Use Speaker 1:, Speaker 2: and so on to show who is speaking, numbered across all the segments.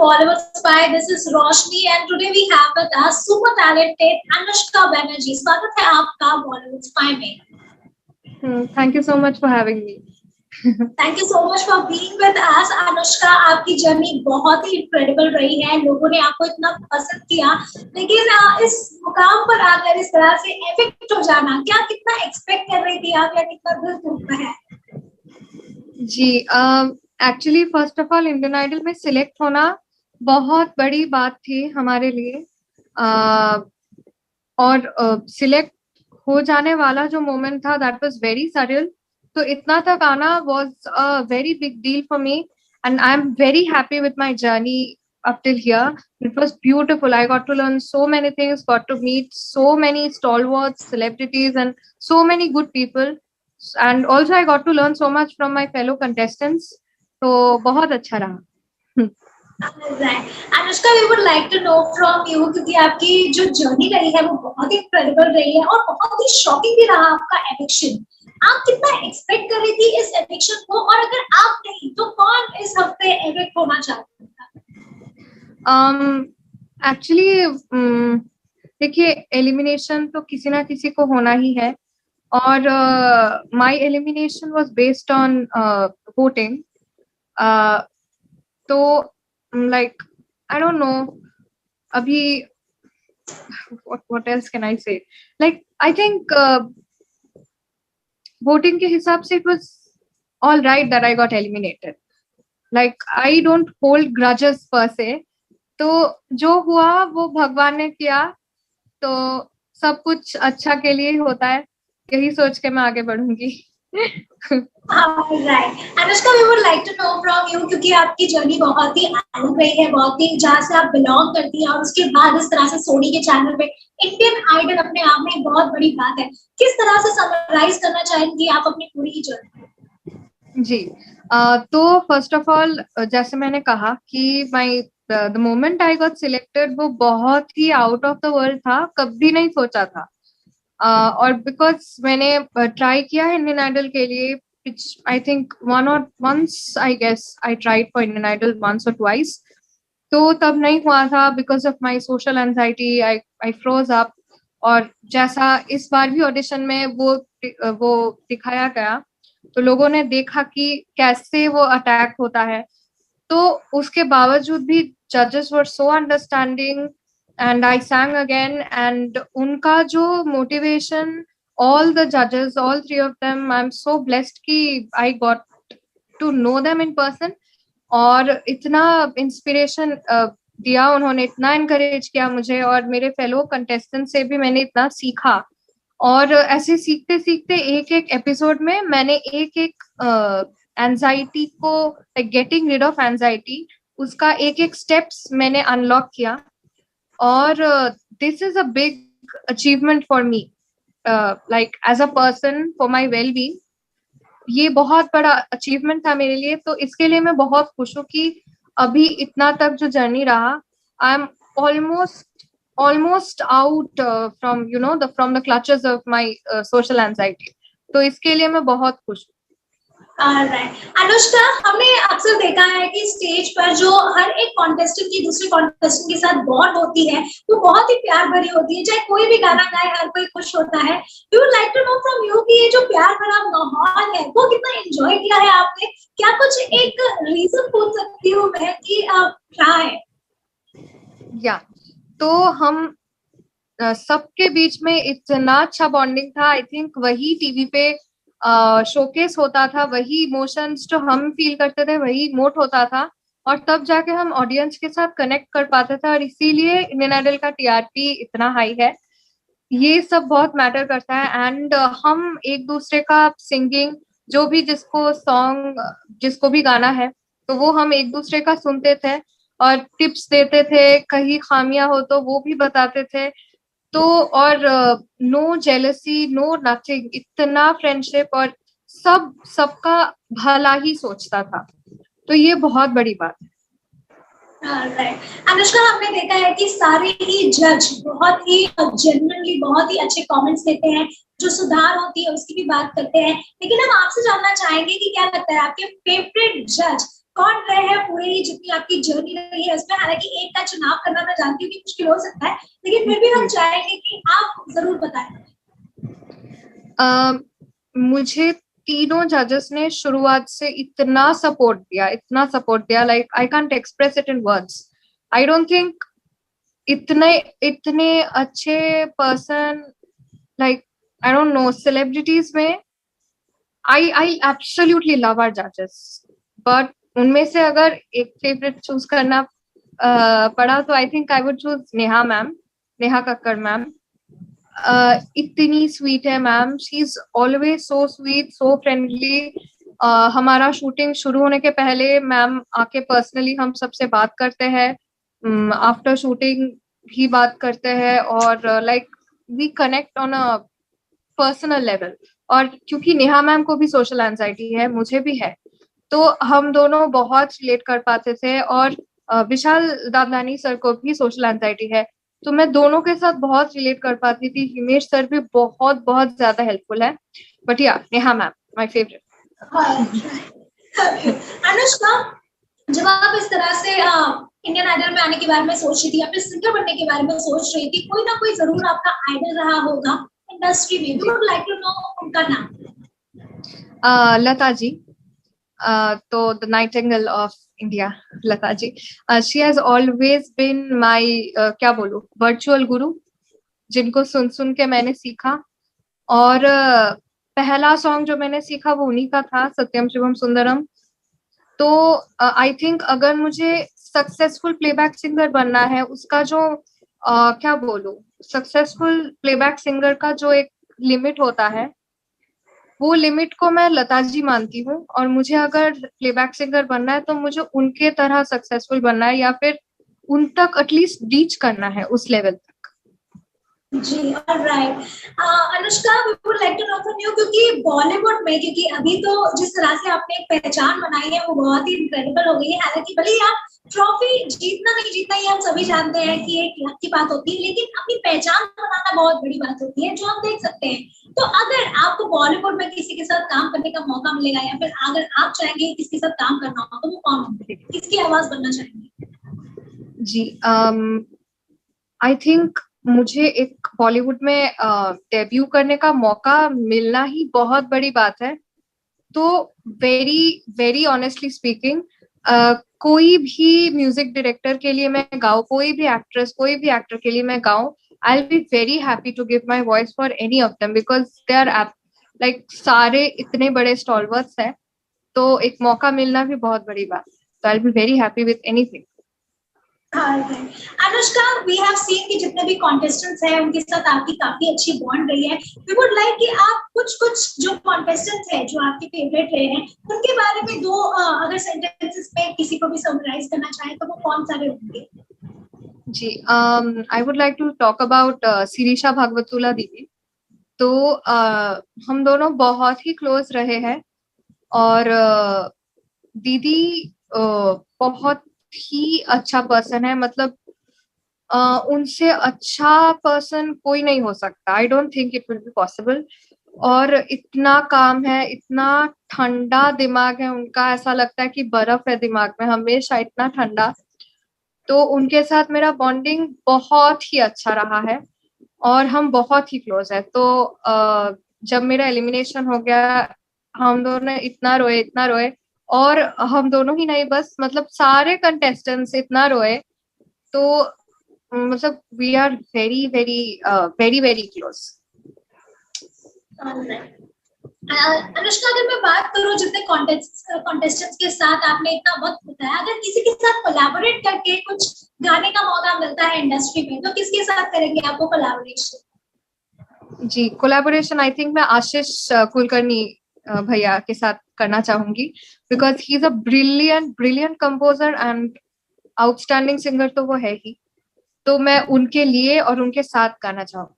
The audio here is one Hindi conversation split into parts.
Speaker 1: Bollywood Spy. This is Roshni and today we have with us super talented Anushka Banerjee. स्वागत है आपका Bollywood Spy में.
Speaker 2: Thank you so much for having me.
Speaker 1: Thank you so much for being with us, Anushka. आपकी जर्नी बहुत ही incredible रही है. लोगों ने आपको इतना पसंद किया, लेकिन इस मुकाम पर आकर इस तरह से एफेक्ट हो जाना, क्या कितना एक्सपेक्ट कर रही थी आप या कितना दिल टूटता है?
Speaker 2: जी, actually first of all Indian Idol में सिलेक्ट होना बहुत बड़ी बात थी हमारे लिए, और सिलेक्ट हो जाने वाला जो मोमेंट था दैट वाज वेरी सरियल. तो इतना तक आना was a very big deal for me and I am very happy with my journey up till here. It was beautiful. I got to learn so many things, got to meet so many stalwarts, celebrities and so many good people. And also I got to learn so much from my fellow contestants. तो बहुत अच्छा रहा.
Speaker 1: Anushka, we would like to know from you, क्योंकि आपकी जो जर्नी रही है वो बहुत ही incredible रही है और बहुत ही शॉकिंग भी रहा आपका एविक्शन. आप कितना एक्सपेक्ट कर रही थी इस एविक्शन को, और अगर आप नहीं तो कौन इस हफ्ते एविक्ट होना चाहता था?
Speaker 2: एक्चुअली देखिए, एलिमिनेशन तो किसी ना किसी को होना ही है, और my elimination was based on voting. तो लाइक आई डोंट नो अभी what else can I say? Like I think voting के हिसाब से it was all right that I got eliminated. Like I don't hold grudges per se. तो जो हुआ वो भगवान ने किया, तो सब कुछ अच्छा के लिए ही होता है, यही सोच के मैं आगे बढ़ूंगी.
Speaker 1: Right. Anushka, we would like to know from you, क्योंकि आपकी जर्नी बहुत ही अलग रही है, बहुत ही जहाँ से आप बिलोंग करती हैं, और उसके बाद इस तरह से सोनी के चैनल पे इंडियन आइडल अपने आप में एक बहुत बड़ी बात है. किस तरह से समराइज करना चाहेंगी आप अपनी पूरी जर्नी?
Speaker 2: जी, तो फर्स्ट ऑफ ऑल जैसे मैंने कहा कि the moment I got selected वो बहुत ही आउट ऑफ द वर्ल्ड था, कभी नहीं सोचा था. और बिकॉज मैंने ट्राई किया है इंडियन आइडल के लिए, I think once I guess I tried for Indian Idol once or twice. तो तब नहीं हुआ था because of my social anxiety. I froze up. और जैसा इस बार भी ऑडिशन में वो दिखाया गया, तो लोगों ने देखा कि कैसे वो अटैक होता है. तो उसके बावजूद भी जजेस were so understanding and I sang again, and उनका जो motivation, all the judges, all three of them, I'm so blessed कि I got to know them in person. और इतना inspiration दिया उन्होंने, इतना encourage किया मुझे, और मेरे fellow contestants से भी मैंने इतना सीखा. और ऐसे सीखते सीखते एक एक एपिसोड में मैंने एक एक एंजाइटी को, गेटिंग रिड ऑफ एंजाइटी, उसका एक एक स्टेप्स मैंने अनलॉक किया. और this is a big achievement for me, like as a person, for my well being. ये बहुत बड़ा अचीवमेंट था मेरे लिए. तो इसके लिए मैं बहुत खुश हूँ कि अभी इतना तक जो जर्नी रहा, I am almost out from from the clutches of my social anxiety. तो इसके लिए मैं बहुत खुश हूँ.
Speaker 1: अनुष्का, हमने अक्सर देखा है कि स्टेज पर जो हर एक कॉन्टेस्टेंट की दूसरे कॉन्टेस्टेंट के साथ बॉन्ड होती है वो बहुत ही प्यार भरी होती है. चाहे कोई भी गाना गाए, हर कोई खुश होता है. We would like to know from you कि ये जो प्यार भरा माहौल है वो कितना एंजॉय किया है आपने. क्या कुछ एक रीजन पूछ सकती हूँ मैं कि क्या है?
Speaker 2: या तो हम सबके बीच में इतना अच्छा बॉन्डिंग था. आई थिंक वही टीवी पे शोकेस होता था, वही इमोशंस जो हम फील करते थे वही इमोट होता था, और तब जाके हम ऑडियंस के साथ कनेक्ट कर पाते थे. और इसीलिए इंडियन आइडल का टीआरपी इतना हाई है. ये सब बहुत मैटर करता है. एंड हम एक दूसरे का सिंगिंग, जो भी जिसको सॉन्ग, जिसको भी गाना है, तो वो हम एक दूसरे का सुनते थे और टिप्स देते थे. कहीं खामियां हो तो वो भी बताते थे. तो और नो जेलसी, नो नथिंग, इतना फ्रेंडशिप, और सबका भला ही सोचता था. तो ये बहुत बड़ी बात है.
Speaker 1: अनुष्का, हमने देखा है कि सारे ही जज बहुत ही जेन्युइनली बहुत ही अच्छे कमेंट्स देते हैं, जो सुधार होती है उसकी भी बात करते हैं. लेकिन हम आपसे जानना चाहेंगे कि क्या लगता है आपके फेवरेट जज कौन रहे हैं पूरे ही जितनी आपकी जर्नी रही है उसमें? हालांकि एक का चुनाव करना मैं जानती हूँ कि मुश्किल हो सकता है, लेकिन फिर भी हम चाहेंगे कि आप जरूर बताएं।
Speaker 2: मुझे तीनों जजेस ने शुरुआत से इतना सपोर्ट दिया, like I can't express it in words. I don't think इतने इतने अच्छे person, like I don't know, celebrities में आई एब्सोल्युटली लव आवर जजेस, बट उनमें से अगर एक फेवरेट चूज करना पड़ा तो I think I would choose Neha ma'am, Neha Kakkar ma'am. इतनी स्वीट है ma'am, she is always so sweet, so friendly. हमारा शूटिंग शुरू होने के पहले मैम आके पर्सनली हम सबसे बात करते हैं, आफ्टर शूटिंग भी बात करते हैं, और like we connect on a personal level. और क्योंकि नेहा मैम को भी सोशल एंजाइटी है, मुझे भी है, तो हम दोनों बहुत रिलेट कर पाते थे। और विशाल दादलानी सर को भी सोशल एंजाइटी है, तो मैं दोनों के साथ बहुत रिलेट कर पाती थी। हिमेश सर भी बहुत बहुत ज्यादा हेल्पफुल है, बट या Neha ma'am my favourite.
Speaker 1: Anushka, जब आप इस तरह से इंडियन आइडल में आने के बारे में सोच रही थी, या फिर सिंगर बनने के बारे में सोच रही थी, कोई ना कोई जरूर आपका आइडल रहा होगा इंडस्ट्री में। We would like to know उनका नाम।
Speaker 2: लता जी, तो the nightingale of India, Lata ji. She has always been my, क्या बोलूं, वर्चुअल गुरु, जिनको सुन सुन के मैंने सीखा। और पहला सॉन्ग जो मैंने सीखा वो उन्हीं का था, सत्यम शिवम सुंदरम। तो आई थिंक अगर मुझे सक्सेसफुल प्लेबैक सिंगर बनना है, उसका जो क्या बोलूं, सक्सेसफुल प्लेबैक सिंगर का जो एक लिमिट होता है, वो लिमिट को मैं लता जी मानती हूँ। और मुझे अगर प्लेबैक सिंगर बनना है तो मुझे उनके तरह सक्सेसफुल बनना है, या फिर उन तक एटलीस्ट रीच करना है, उस लेवल तक।
Speaker 1: जी, alright. Anushka, we would like to know from you, क्योंकि बॉलीवुड में, क्योंकि अभी तो जिस तरह से आपने एक पहचान बनाई है वो बहुत ही इनक्रेडिबल हो गई है। हालांकि भले ही आप ट्रॉफी जीतना नहीं जीतना ये हम सभी जानते हैं कि एक लक की बात होती है, लेकिन अपनी पहचान बनाना बहुत बड़ी बात होती है, जो हम देख सकते हैं। तो अगर आपको बॉलीवुड में किसी के साथ काम करने का मौका मिलेगा, या फिर अगर आप चाहेंगे किसके साथ काम करना हो, तो वो कौन होंगे, किसकी आवाज बनना चाहेंगे?
Speaker 2: जी, आई थिंक मुझे एक बॉलीवुड में डेब्यू करने का मौका मिलना ही बहुत बड़ी बात है। तो वेरी वेरी ऑनेस्टली स्पीकिंग, कोई भी म्यूजिक डायरेक्टर के लिए मैं गाऊं, कोई भी एक्ट्रेस, कोई भी एक्टर के लिए मैं गाऊं, I will be very happy to give my voice for any of them, because they are like सारे इतने बड़े स्टॉलवर्स हैं। तो एक मौका मिलना भी बहुत बड़ी बात, तो I will be very happy with anything.
Speaker 1: Anushka, we have seen कि जितने भी कॉन्टेस्टेंट्स हैं उनके साथ आपकी काफी अच्छी बॉन्ड रही है। वी वुड लाइक कि आप कुछ जो कॉन्टेस्टेंट्स हैं जो आपके फेवरेट रहे हैं, उनके बारे में दो अगर सेंटेंसेस में किसी को भी समराइज करना चाहें तो वो कौन सा होंगे?
Speaker 2: जी, I would like to talk about Shirisha Bhagavatula दीदी। तो हम दोनों बहुत ही क्लोज रहे हैं, और दीदी बहुत ही अच्छा पर्सन है, मतलब उनसे अच्छा पर्सन कोई नहीं हो सकता। I don't think it will be possible. और इतना काम है, इतना ठंडा दिमाग है उनका, ऐसा लगता है कि बर्फ है दिमाग में, हमेशा इतना ठंडा। तो उनके साथ मेरा बॉन्डिंग बहुत ही अच्छा रहा है, और हम बहुत ही क्लोज है। तो जब मेरा एलिमिनेशन हो गया, हम दोनों इतना रोए, इतना रोए। और हम दोनों ही नहीं, बस मतलब सारे कंटेस्टेंट्स इतना रोए। तो मतलब we are very very very very close.
Speaker 1: Anushka, अगर मैं बात करूं जितने कॉन्टेस्टेंट्स के साथ आपने इतना वक्त बिताया, अगर किसी के साथ कोलैबोरेट करके कुछ गाने का मौका मिलता है इंडस्ट्री में, तो किसके साथ करेंगे आपको कोलैबोरेशन?
Speaker 2: जी, कोलैबोरेशन आई थिंक मैं आशीष कुलकर्णी भैया के साथ करना चाहूंगी, because he is a brilliant brilliant composer and outstanding singer, तो वो है ही। तो मैं उनके लिए और उनके साथ गाना चाहूंगी।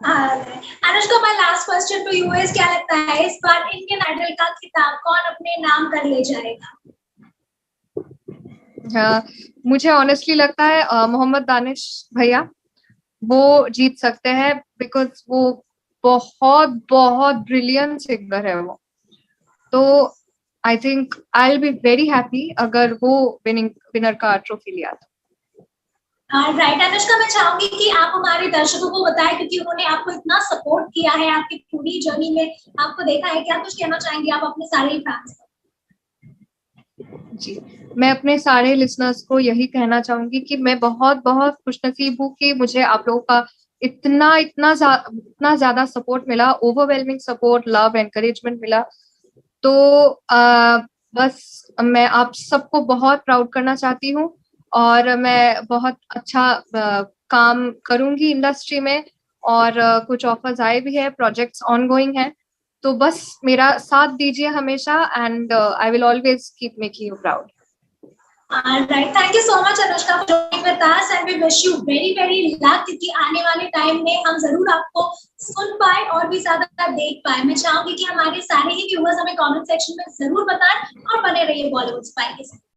Speaker 1: Anushka, my last question to you is, क्या लगता है इस बार इंडियन आइडल का खिताब कौन अपने नाम कर ले जाएगा?
Speaker 2: मुझे ऑनेस्टली लगता है मोहम्मद दानिश भैया वो जीत सकते हैं, बिकॉज वो बहुत बहुत ब्रिलियंट सिंगर है वो। तो I think I will be very happy अगर वो विनर का ट्रॉफी लिया तो।
Speaker 1: राइट अनुष्का, मैं चाहूंगी कि आप हमारे दर्शकों को बताएं, क्योंकि उन्होंने आपको इतना सपोर्ट किया है आपकी पूरी जर्नी में, आपको देखा है, क्या कुछ कहना चाहेंगे आप अपने सारे फैंस को?
Speaker 2: जी, मैं अपने सारे लिसनर्स को यही कहना चाहूंगी कि मैं बहुत बहुत खुशनसीब हूँ कि मुझे आप लोगों का इतना ज्यादा सपोर्ट मिला, ओवरवेलमिंग सपोर्ट, लव, एनकरेजमेंट मिला। तो बस मैं आप सबको बहुत प्राउड करना चाहती हूँ और मैं बहुत अच्छा काम करूंगी इंडस्ट्री में, और कुछ ऑफर्स आए भी है, प्रोजेक्ट्स ऑनगोइंग है, तो बस मेरा साथ दीजिए हमेशा, and I will always keep making you proud.
Speaker 1: Right. Thank you so much Anushka for joining with us and we wish you very very luck, क्योंकि आने वाले टाइम में हम जरूर आपको सुन पाए और भी ज्यादा देख पाए। मैं चाहूंगी कि हमारे सारे ही व्यूअर्स हमें कमेंट सेक्शन में जरूर बताएं और बने रहिए बॉलीवुड स्पाई के साथ।